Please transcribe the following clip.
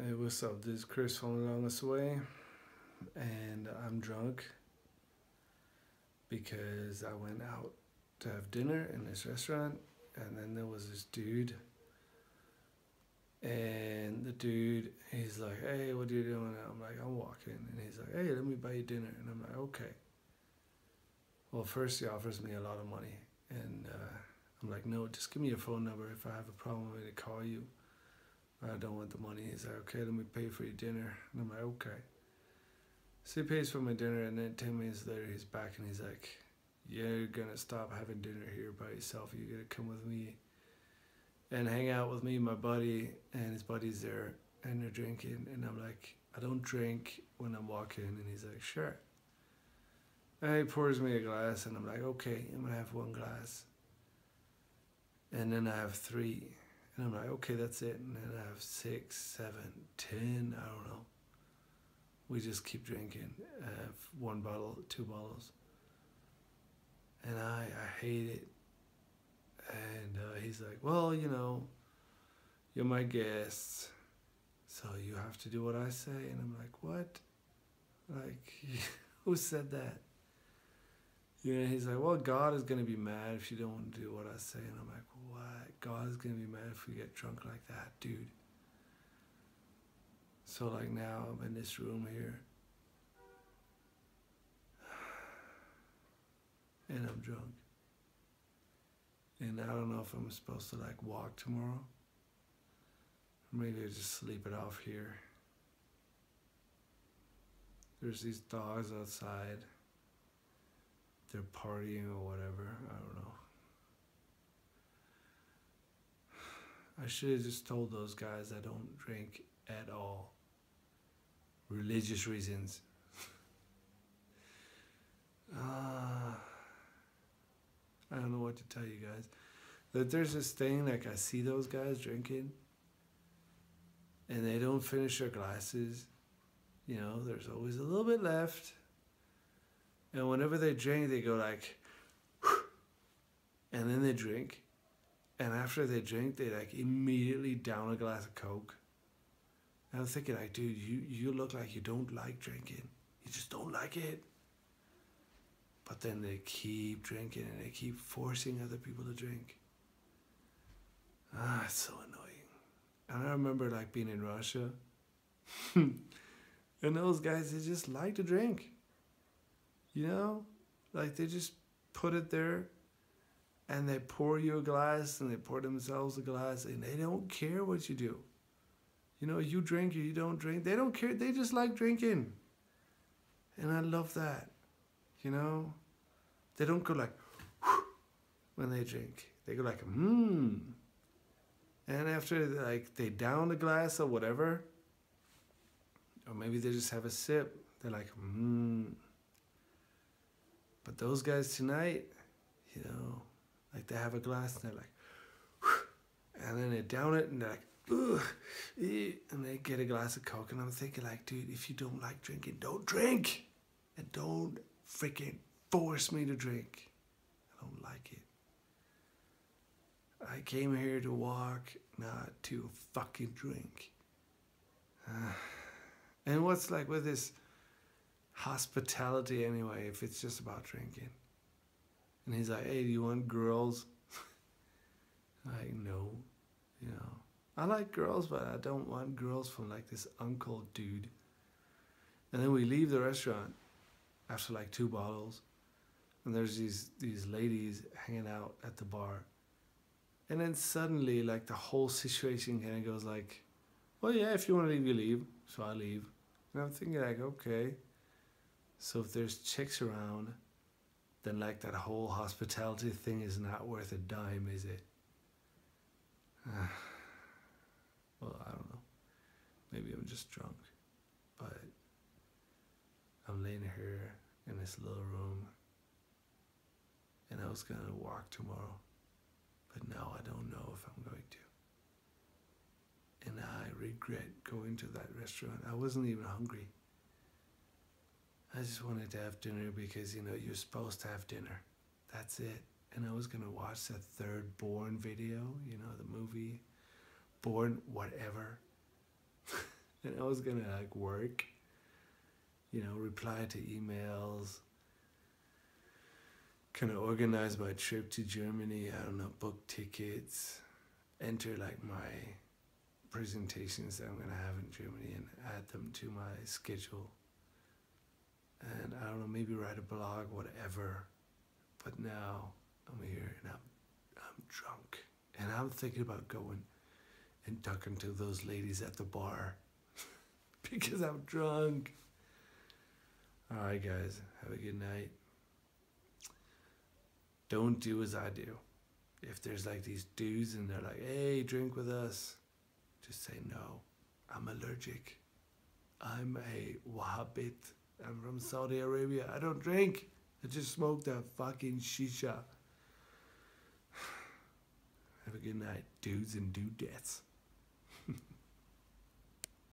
Hey, what's up? This is Chris from Along Us Way, and I'm drunk because I went out to have dinner in this restaurant, and then there was this dude, and the dude, he's like, "Hey, what are you doing?" And I'm like, "I'm walking," and he's like, "Hey, let me buy you dinner," and I'm like, "Okay." Well, first he offers me a lot of money, and I'm like, "No, just give me your phone number. If I have a problem, I'm gonna call you. I don't want the money." He's like, "Okay, let me pay for your dinner," and I'm like, "Okay." So he pays for my dinner, and then 10 minutes later, he's back and he's like, "You're gonna stop having dinner here by yourself. You're gonna come with me and hang out with me, my buddy, and his buddy's there, and they're drinking." And I'm like, "I don't drink when I'm walking." And he's like, "Sure." And he pours me a glass, and I'm like, "Okay, I'm gonna have one glass." And then I have three. And I'm like, "Okay, that's it." And then I have 6, 7, 10, I don't know. We just keep drinking. I have one bottle, two bottles. And I hate it. And he's like, "Well, you're my guest, so you have to do what I say." And I'm like, "What? Like, who said that?" He's like, "Well, God is going to be mad if you don't do what I say." And I'm like, "What? God is going to be mad if we get drunk like that, dude." So, like, now I'm in this room here, and I'm drunk. And I don't know if I'm supposed to, like, walk tomorrow. Maybe I just sleep it off here. There's these dogs outside. They're partying or whatever. I don't know. I should have just told those guys I don't drink at all. Religious reasons. I don't know what to tell you guys. That there's this thing, like, I see those guys drinking and they don't finish their glasses. There's always a little bit left. And whenever they drink, they go like, and then they drink. And after they drink, they like immediately down a glass of Coke. And I'm thinking, like, dude, you look like you don't like drinking. You just don't like it. But then they keep drinking and they keep forcing other people to drink. It's so annoying. And I remember, like, being in Russia. And those guys, they just like to drink. Like, they just put it there and they pour you a glass and they pour themselves a glass and they don't care what you do. You drink or you don't drink. They don't care. They just like drinking. And I love that. They don't go like, when they drink. They go like, And after, like, they down a glass or whatever, or maybe they just have a sip, they're like, But those guys tonight, like, they have a glass and they're like, and then they down it and they're like, ugh, and they get a glass of Coke. And I'm thinking, like, dude, if you don't like drinking, don't drink. And don't freaking force me to drink. I don't like it. I came here to walk, not to fucking drink. And what's, like, with this hospitality anyway, if it's just about drinking? And he's like, "Hey, do you want girls?" Like, no. I like girls, but I don't want girls from, like, this uncle dude. And then we leave the restaurant after, like, 2 bottles. And there's these ladies hanging out at the bar. And then suddenly, like, the whole situation kind of goes like, "Well, yeah, if you want to leave, you leave." So I leave. And I'm thinking, like, okay. So if there's chicks around, then, like, that whole hospitality thing is not worth a dime, is it? Well, I don't know. Maybe I'm just drunk. But I'm laying here in this little room. And I was going to walk tomorrow. But now I don't know if I'm going to. And I regret going to that restaurant. I wasn't even hungry. I just wanted to have dinner because, you're supposed to have dinner. That's it. And I was going to watch the third Born video, the movie. Born whatever. And I was gonna like work, reply to emails, kind of organize my trip to Germany. I don't know, book tickets, enter like my presentations that I'm gonna have in Germany and add them to my schedule. And I don't know, maybe write a blog, whatever. But now I'm here and I'm drunk, and I'm thinking about going and talking to those ladies at the bar because I'm drunk. All right, guys, have a good night. Don't do as I do. If there's like these dudes and they're like, "Hey, drink with us," just say no. I'm allergic. I'm a Wahhabit. I'm from Saudi Arabia. I don't drink. I just smoked a fucking shisha. Have a good night, dudes and dudettes.